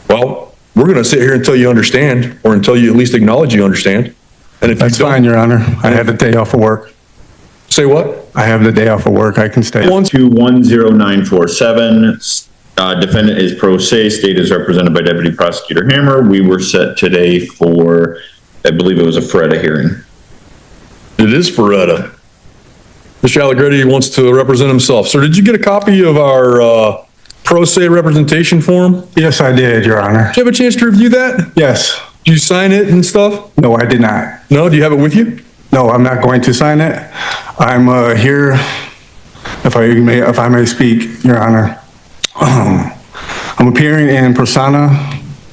Well, we're going to sit here until you understand, or until you at least acknowledge you understand. And if That's you don't, fine, Your Honor. I have the day off of work. say what? I have the day off of work. I can stay. 210947. Defendant is pro se. State is represented by Deputy Prosecutor Hammer. We were set today for, I believe it was a FREDA hearing. It is Ferretta. Mr. Allegretti wants to represent himself. Sir, did you get a copy of our pro se representation form? Yes, I did, Your Honor. Did you have a chance to review that? Yes. Did you sign it and stuff? No, I did not. No? Do you have it with you? No, I'm not going to sign it. I'm here, if I may speak, Your Honor. I'm appearing in persona,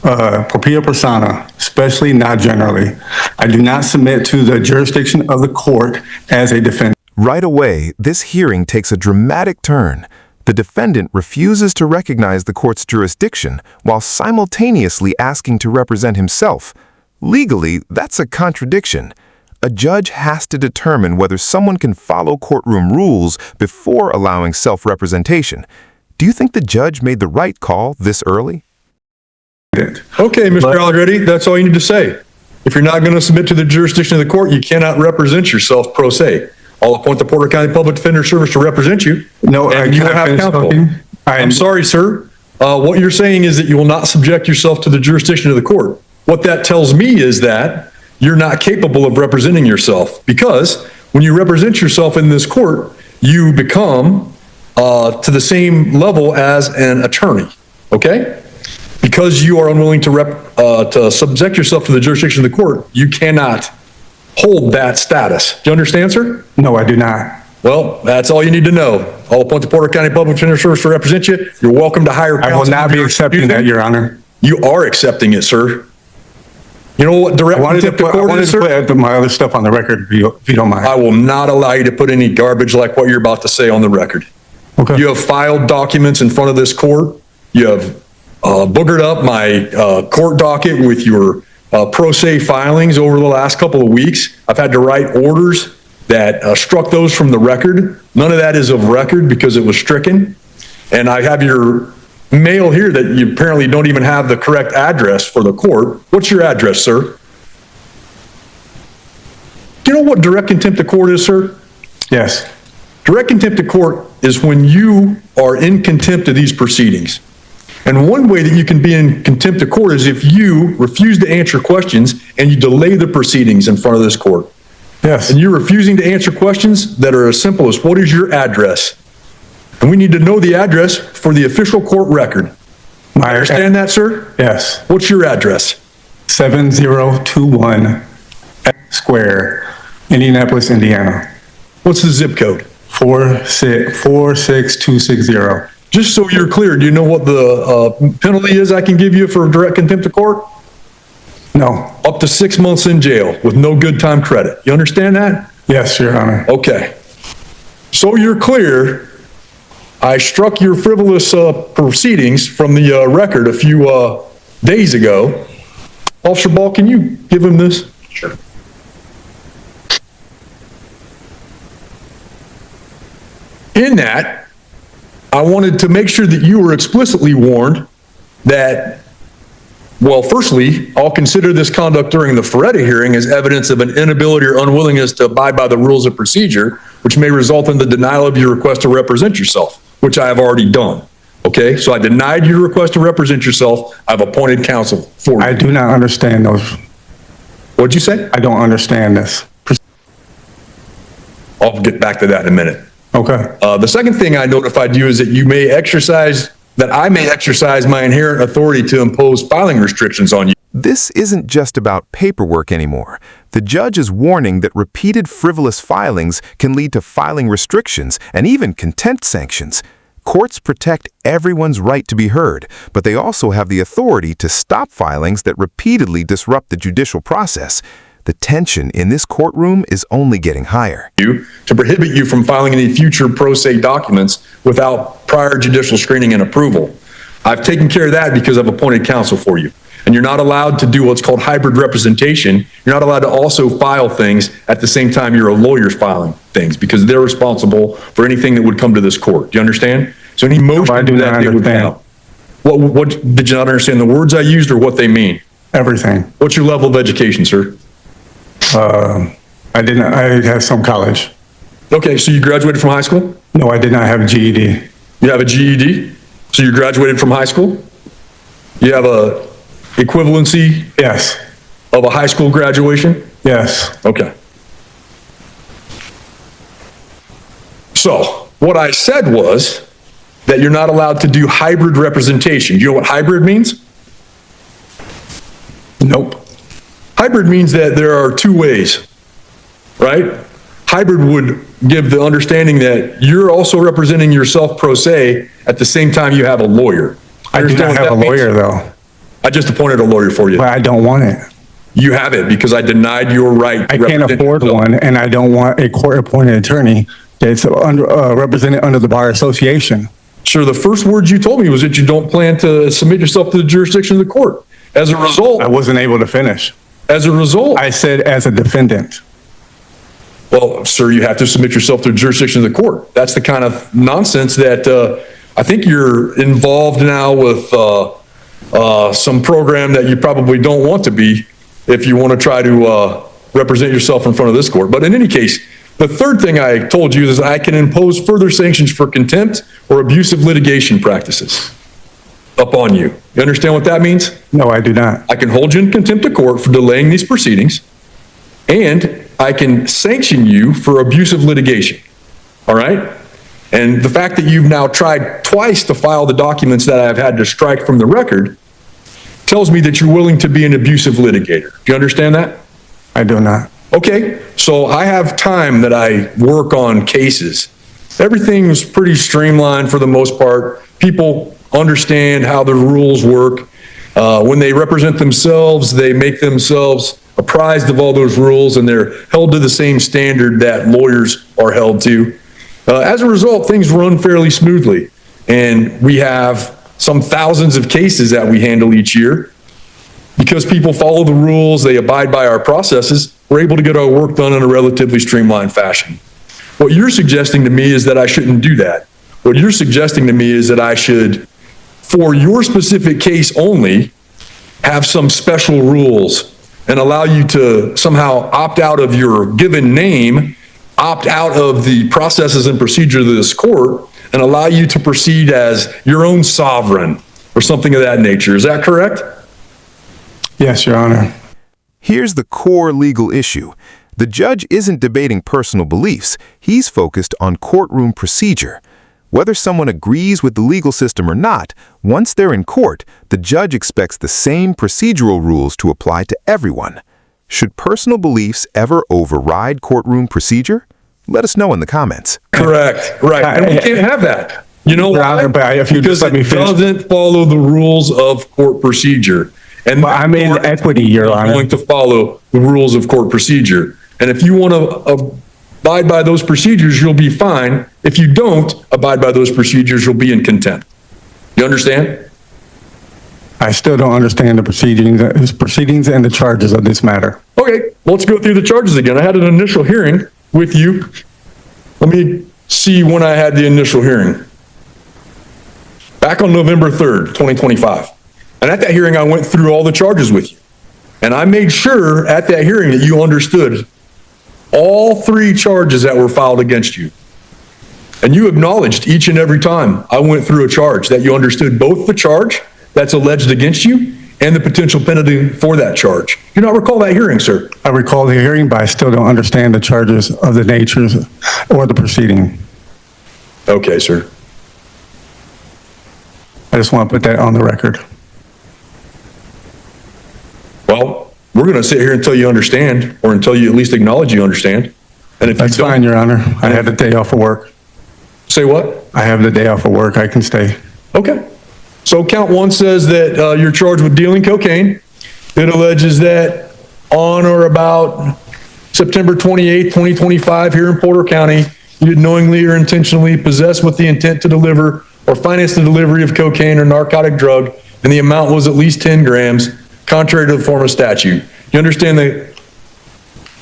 propria persona, especially not generally. I do not submit to the jurisdiction of the court as a defendant. Right away, this hearing takes a dramatic turn. The defendant refuses to recognize the court's jurisdiction while simultaneously asking to represent himself. Legally, that's a contradiction. A judge has to determine whether someone can follow courtroom rules before allowing self-representation. Do you think the judge made the right call this early? Okay, Mr. Allegretti, that's all you need to say. If you're not going to submit to the jurisdiction of the court, you cannot represent yourself pro se. I'll appoint the Porter County Public Defender Service to represent you. No, and you will have counsel. I'm sorry, sir. What you're saying is that you will not subject yourself to the jurisdiction of the court. What that tells me is that you're not capable of representing yourself, because when you represent yourself in this court, you become to the same level as an attorney, okay? Because you are unwilling to subject yourself to the jurisdiction of the court, you cannot hold that status. Do you understand, sir? No, I do not. Well, that's all you need to know. I'll appoint the Porter County Public Defender Service to represent you. You're welcome to hire counsel. I will not be accepting that, Your Honor. You are accepting it, sir. You know what direct contempt of court is, sir? I wanted to put my other stuff on the record, if you don't mind. I will not allow you to put any garbage like what you're about to say on the record. Okay. You have filed documents in front of this court. You have boogered up my court docket with your pro se filings over the last couple of weeks. I've had to write orders that struck those from the record. None of that is of record because it was stricken. And I have your mail here that you apparently don't even have the correct address for the court. What's your address, sir? Do you know what direct contempt of court is, sir? Yes. Direct contempt of court is when you are in contempt of these proceedings. And one way that you can be in contempt of court is if you refuse to answer questions and you delay the proceedings in front of this court. Yes. And you're refusing to answer questions that are as simple as, what is your address? And we need to know the address for the official court record. Understand that, sir? Yes. What's your address? 7021 Square, Indianapolis, Indiana. What's the zip code? 46260. Just so you're clear, do you know what the penalty is I can give you for direct contempt of court? No. Up to 6 months in jail with no good time credit. You understand that? Yes, Your Honor. Okay. So you're clear, I struck your frivolous proceedings from the record a few days ago. Officer Ball, can you give him this? Sure. In that, I wanted to make sure that you were explicitly warned that, well, firstly, I'll consider this conduct during the Ferretta hearing as evidence of an inability or unwillingness to abide by the rules of procedure, which may result in the denial of your request to represent yourself, which I have already done. Okay, so I denied your request to represent yourself. I've appointed counsel for you. I do not understand those. What'd you say? I don't understand this. I'll get back to that in a minute. Okay. The second thing I notified you is that I may exercise my inherent authority to impose filing restrictions on you. This isn't just about paperwork anymore. The judge is warning that repeated frivolous filings can lead to filing restrictions and even contempt sanctions. Courts protect everyone's right to be heard, but they also have the authority to stop filings that repeatedly disrupt the judicial process. The tension in this courtroom is only getting higher. To prohibit you from filing any future pro se documents without prior judicial screening and approval. I've taken care of that because I've appointed counsel for you. And you're not allowed to do what's called hybrid representation. You're not allowed to also file things at the same time your lawyer's filing things, because they're responsible for anything that would come to this court. Do you understand? So any motion I do that not they would understand. file. What did you not understand the words I used or what they mean? Everything. What's your level of education, sir? I had some college. Okay, so you graduated from high school? No, I did not have a GED. You have a GED? So you graduated from high school? You have a equivalency Yes, of a high school graduation? yes. Okay. So what I said was that you're not allowed to do hybrid representation. Do you know what hybrid means? Nope. Hybrid means that there are two ways, right? Hybrid would give the understanding that you're also representing yourself pro se at the same time you have a lawyer. I do Understand not what have a that means? lawyer though, I just appointed a lawyer for you. but I don't want it. You have it because I denied your right. to I can't represent afford yourself. one, and I don't want a court-appointed attorney that's represented under the Bar Association. Sir, the first words you told me was that you don't plan to submit yourself to the jurisdiction of the court. As a result, I wasn't able to finish. I I said as a defendant. well, sir, you have to submit yourself to the jurisdiction of the court. That's the kind of nonsense that I think you're involved now with some program that you probably don't want to be if you want to try to represent yourself in front of this court. But in any case, the third thing I told you is I can impose further sanctions for contempt or abusive litigation practices upon you. You understand what that means? No, I do not. I can hold you in contempt of court for delaying these proceedings, and I can sanction you for abusive litigation. All right? And the fact that you've now tried twice to file the documents that I've had to strike from the record tells me that you're willing to be an abusive litigator. Do you understand that? I do not. Okay, so I have time that I work on cases. Everything was pretty streamlined for the most part. People understand how the rules work. When they represent themselves, they make themselves apprised of all those rules, and they're held to the same standard that lawyers are held to. As a result, things run fairly smoothly, and we have some thousands of cases that we handle each year. Because people follow the rules, they abide by our processes, we're able to get our work done in a relatively streamlined fashion. What you're suggesting to me is that I shouldn't do that. What you're suggesting to me is that I should, for your specific case only, have some special rules and allow you to somehow opt out of your given name, opt out of the processes and procedures of this court, and allow you to proceed as your own sovereign or something of that nature. Is that correct? Yes, Your Honor. Here's the core legal issue. The judge isn't debating personal beliefs. He's focused on courtroom procedure. Whether someone agrees with the legal system or not, once they're in court, the judge expects the same procedural rules to apply to everyone. Should personal beliefs ever override courtroom procedure? Let us know in the comments. Correct, right. And we can't have that. You know why? But if you just Because let me it finish. doesn't follow the rules of court procedure. And Well, I'm in equity, Your Honor. going to follow the rules of court procedure. And if you want to abide by those procedures, you'll be fine. If you don't abide by those procedures, you'll be in contempt. You understand? I still don't understand the proceedings and the charges of this matter. Okay, let's go through the charges again. I had an initial hearing with you. Let me see when I had the initial hearing. Back on November 3rd, 2025. And at that hearing, I went through all the charges with you. And I made sure at that hearing that you understood all three charges that were filed against you. And you acknowledged each and every time I went through a charge that you understood both the charge that's alleged against you and the potential penalty for that charge. Do you not recall that hearing, sir? I recall the hearing, but I still don't understand the charges of the natures or the proceeding. Okay, sir. I just want to put that on the record. Well, we're going to sit here until you understand, or until you at least acknowledge you understand. And if That's you don't, fine, Your Honor. I had the day off of work. say what? I have the day off of work. I can stay. Okay. So count one says that you're charged with dealing cocaine. It alleges that on or about September 28, 2025, here in Porter County, you did knowingly or intentionally possess with the intent to deliver or finance the delivery of cocaine or narcotic drug, and the amount was at least 10 grams, contrary to the form of statute. You understand the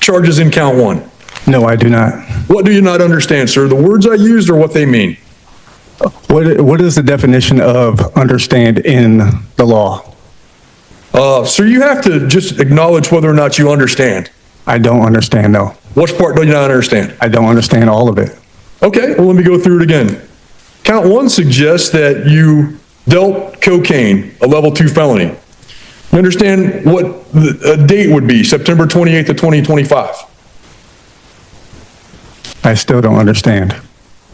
charges in count one? No, I do not. What do you not understand, sir? The words I used or what they mean? What is the definition of understand in the law? So you have to just acknowledge whether or not you understand. I don't understand, though. Which part do you not understand? I don't understand all of it. Okay, well, let me go through it again. Count one suggests that you dealt cocaine, a level 2 felony. You understand what a date would be, September 28th of 2025? I still don't understand.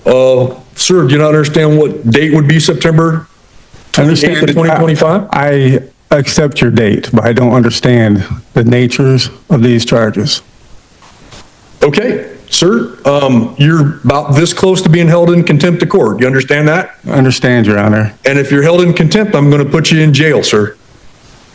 Sir, do you not understand what date would be, September 28th of 2025? I accept your date, but I don't understand the natures of these charges. Okay, sir, you're about this close to being held in contempt of court. You understand that? I understand, Your Honor. And if you're held in contempt, I'm going to put you in jail, sir.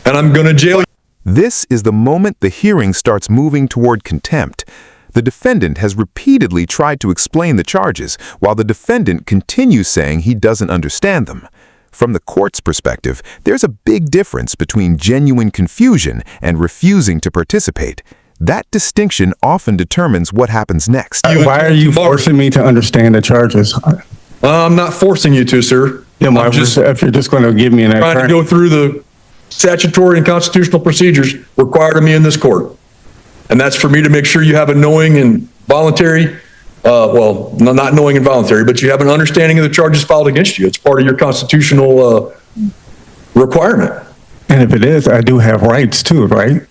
And I'm going to jail you. This is the moment the hearing starts moving toward contempt. The defendant has repeatedly tried to explain the charges, while the defendant continues saying he doesn't understand them. From the court's perspective, there's a big difference between genuine confusion and refusing to participate. That distinction often determines what happens next. Why are you forcing me to understand the charges? I'm not forcing you to, sir. Yeah, if you're just going to give me an Trying to go through the statutory and constitutional procedures required of me in this court. And that's for me to make sure you have a knowing and voluntary, well, not knowing and voluntary, but you have an understanding of the charges filed against you. It's part of your constitutional requirement. And if it is, I do have rights too, right?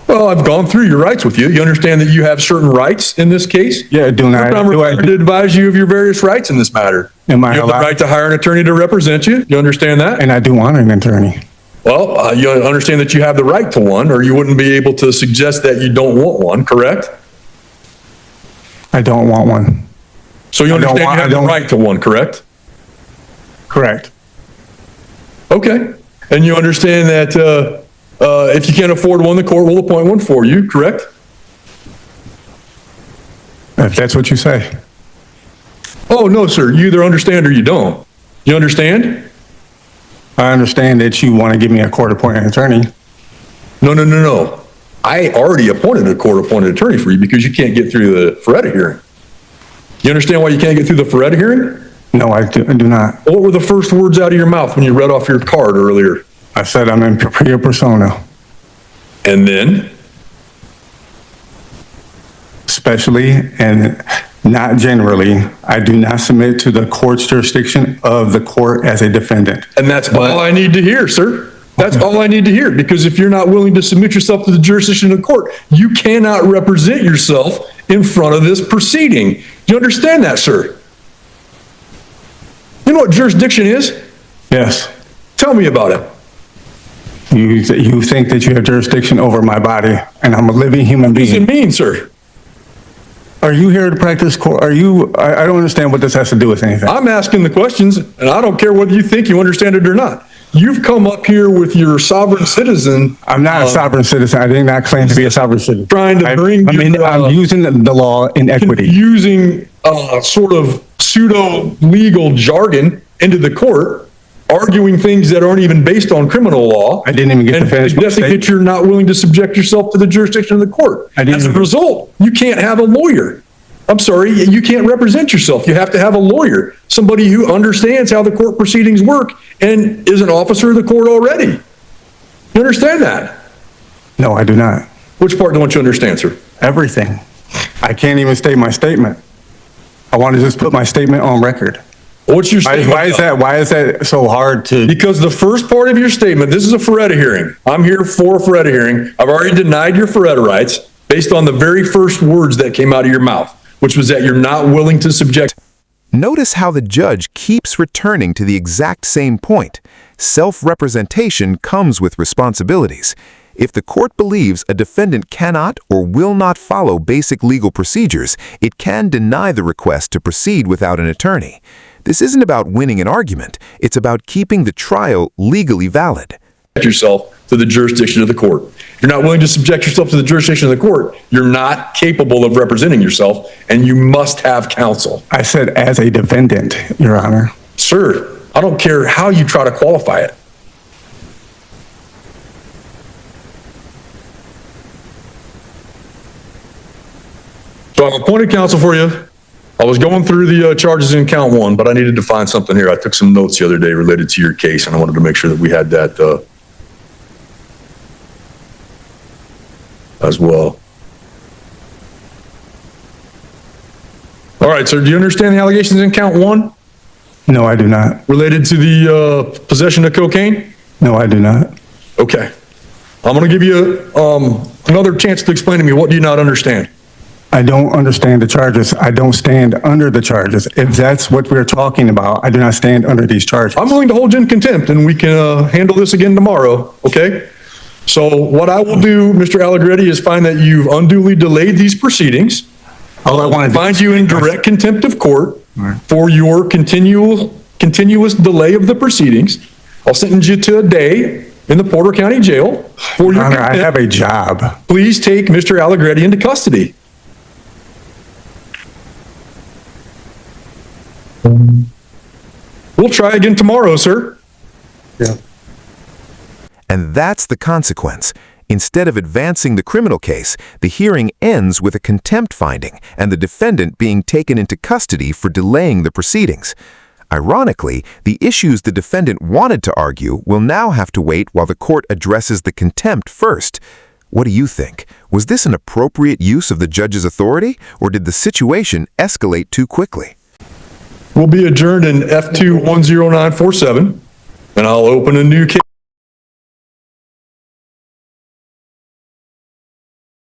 Well, I've gone through your rights with you. You understand that you have certain rights in this case? Yeah, I'm required to advise you of your various rights in this matter. Am I You have the allowed? right to hire an attorney to represent you. You understand that? And I do want an attorney. Well, you understand that you have the right to one, or you wouldn't be able to suggest that you don't want one, correct? I don't want one. So you understand you have the right to one, correct? Correct. Okay. And you understand that if you can't afford one, the court will appoint one for you, correct? If that's what you say. Oh, no, sir. You either understand or you don't. You understand? I understand that you want to give me a court-appointed attorney. No. I already appointed a court-appointed attorney for you because you can't get through the Feretta hearing. You understand why you can't get through the Feretta hearing? No, I do not. What were the first words out of your mouth when you read off your card earlier? I said I'm in propria persona. And then? Especially and not generally, I do not submit to the court's jurisdiction of the court as a defendant. And that's all I need to hear, sir. That's all I need to hear, because if you're not willing to submit yourself to the jurisdiction of the court, you cannot represent yourself in front of this proceeding. Do you understand that, sir? You know what jurisdiction is? Yes. Tell me about it. You think that you have jurisdiction over my body, and I'm a living human What does it being. mean, sir? Are you here to practice court? I don't understand what this has to do with anything. I'm asking the questions, and I don't care whether you think you understand it or not. You've come up here with your sovereign citizen. I'm not a sovereign citizen. I did not claim to be a sovereign citizen. Trying to bring I'm using the law in equity. Using sort of pseudo-legal jargon into the court, arguing things that aren't even based on criminal law. I didn't even get to finish my suggesting that statement. you're not willing to subject yourself to the jurisdiction of the court. As a result, you can't have a lawyer. I'm sorry, you can't represent yourself. You have to have a lawyer, somebody who understands how the court proceedings work and is an officer of the court already. You understand that? No, I do not. Which part don't you understand, sir? Everything. I can't even state my statement. I want to just put my statement on record. What's your statement? Why is that so hard to? Because the first part of your statement, this is a Feretta hearing. I'm here for a Feretta hearing. I've already denied your Feretta rights based on the very first words that came out of your mouth, which was that you're not willing to subject. Notice how the judge keeps returning to the exact same point. Self-representation comes with responsibilities. If the court believes a defendant cannot or will not follow basic legal procedures, it can deny the request to proceed without an attorney. This isn't about winning an argument. It's about keeping the trial legally valid. Yourself to the jurisdiction of the court. If you're not willing to subject yourself to the jurisdiction of the court, you're not capable of representing yourself, and you must have counsel. I said as a defendant, Your Honor. Sir, I don't care how you try to qualify it. So I've appointed counsel for you. I was going through the charges in count one, but I needed to find something here. I took some notes the other day related to your case, and I wanted to make sure that we had that as well. All right, sir, do you understand the allegations in count one No, I do not. related to the possession of cocaine? No, I do not. Okay. I'm going to give you another chance to explain to me, what do you not understand? I don't understand the charges. I don't stand under the charges. If that's what we're talking about, I do not stand under these charges. I'm willing to hold you in contempt, and we can handle this again tomorrow, okay? So what I will do, Mr. Allegretti, is find that you've unduly delayed these proceedings. All I want to Find you in direct contempt of court for your continuous delay of the proceedings. I'll sentence you to a day in the Porter County Jail for your Honor, I contempt. have a job. Please take Mr. Allegretti into custody. We'll try again tomorrow, sir. Yeah. And that's the consequence. Instead of advancing the criminal case, the hearing ends with a contempt finding and the defendant being taken into custody for delaying the proceedings. Ironically, the issues the defendant wanted to argue will now have to wait while the court addresses the contempt first. What do you think? Was this an appropriate use of the judge's authority, or did the situation escalate too quickly? We'll be adjourned in F2 10947, and I'll open a new case.